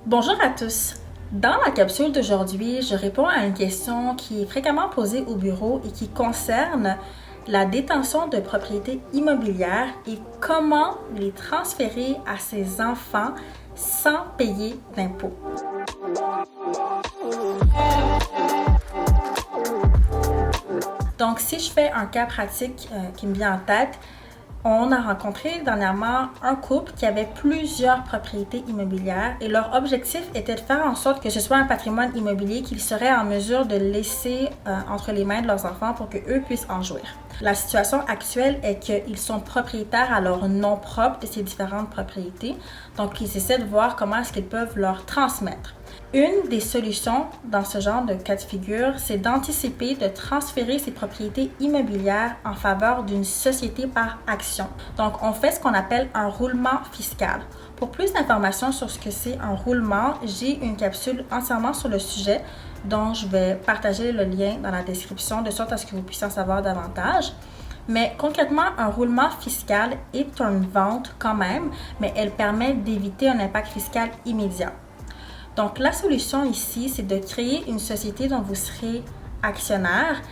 Bonjour à tous! Dans la capsule d'aujourd'hui, je réponds à une question qui est fréquemment posée au bureau et qui concerne la détention de propriétés immobilières et comment les transférer à ses enfants sans payer d'impôts. Donc, si je fais un cas pratique qui me vient en tête, on a rencontré dernièrement un couple qui avait plusieurs propriétés immobilières et leur objectif était de faire en sorte que ce soit un patrimoine immobilier qu'ils seraient en mesure de laisser entre les mains de leurs enfants pour qu'eux puissent en jouir. La situation actuelle est qu'ils sont propriétaires à leur nom propre de ces différentes propriétés, donc ils essaient de voir comment est-ce qu'ils peuvent leur transmettre. Une des solutions dans ce genre de cas de figure, c'est d'anticiper de transférer ces propriétés immobilières en faveur d'une société par action. Donc, on fait ce qu'on appelle un roulement fiscal. Pour plus d'informations sur ce que c'est un roulement, j'ai une capsule entièrement sur le sujet dont je vais partager le lien dans la description de sorte à ce que vous puissiez en savoir davantage. Mais concrètement, un roulement fiscal est une vente quand même, mais elle permet d'éviter un impact fiscal immédiat. Donc, la solution ici, c'est de créer une société dont vous serez actionnaire,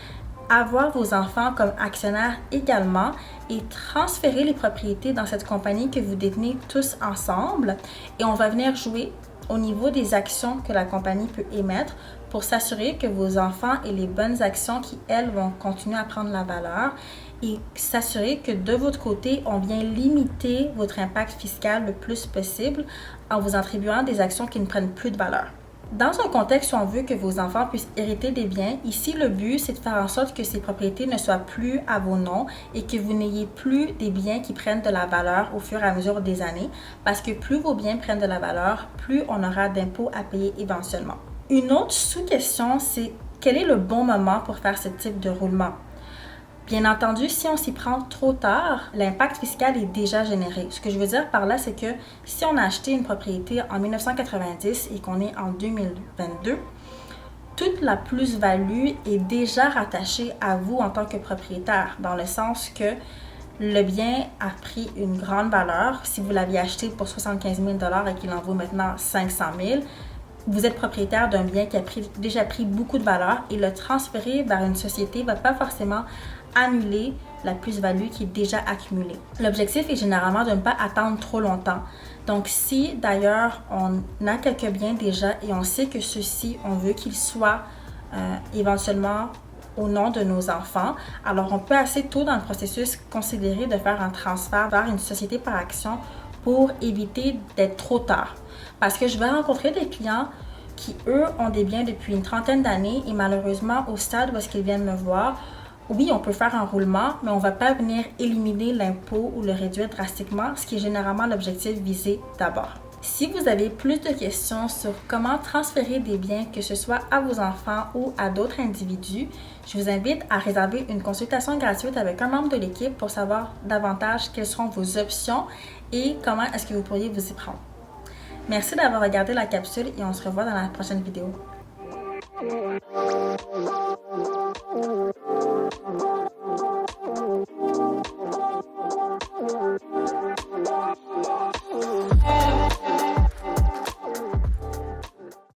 avoir vos enfants comme actionnaires également et transférer les propriétés dans cette compagnie que vous détenez tous ensemble. Et on va venir jouer au niveau des actions que la compagnie peut émettre pour s'assurer que vos enfants aient les bonnes actions qui, elles, vont continuer à prendre la valeur et s'assurer que de votre côté, on vient limiter votre impact fiscal le plus possible en vous attribuant des actions qui ne prennent plus de valeur. Dans un contexte où on veut que vos enfants puissent hériter des biens, ici le but c'est de faire en sorte que ces propriétés ne soient plus à vos noms et que vous n'ayez plus des biens qui prennent de la valeur au fur et à mesure des années, parce que plus vos biens prennent de la valeur, plus on aura d'impôts à payer éventuellement. Une autre sous-question, c'est quel est le bon moment pour faire ce type de roulement? Bien entendu, si on s'y prend trop tard, l'impact fiscal est déjà généré. Ce que je veux dire par là, c'est que si on a acheté une propriété en 1990 et qu'on est en 2022, toute la plus-value est déjà rattachée à vous en tant que propriétaire, dans le sens que le bien a pris une grande valeur. Si vous l'aviez acheté pour 75 000 $ et qu'il en vaut maintenant 500 000 $, vous êtes propriétaire d'un bien qui a déjà pris beaucoup de valeur et le transférer vers une société ne va pas forcément annuler la plus-value qui est déjà accumulée. L'objectif est généralement de ne pas attendre trop longtemps. Donc, si d'ailleurs on a quelques biens déjà et on sait que ceux-ci, on veut qu'ils soient éventuellement au nom de nos enfants, alors on peut assez tôt dans le processus considérer de faire un transfert vers une société par action pour éviter d'être trop tard. Parce que je vais rencontrer des clients qui, eux, ont des biens depuis une trentaine d'années et malheureusement, au stade où est-ce qu'ils viennent me voir, oui, on peut faire un roulement, mais on ne va pas venir éliminer l'impôt ou le réduire drastiquement, ce qui est généralement l'objectif visé d'abord. Si vous avez plus de questions sur comment transférer des biens, que ce soit à vos enfants ou à d'autres individus, je vous invite à réserver une consultation gratuite avec un membre de l'équipe pour savoir davantage quelles seront vos options et comment est-ce que vous pourriez vous y prendre. Merci d'avoir regardé la capsule et on se revoit dans la prochaine vidéo.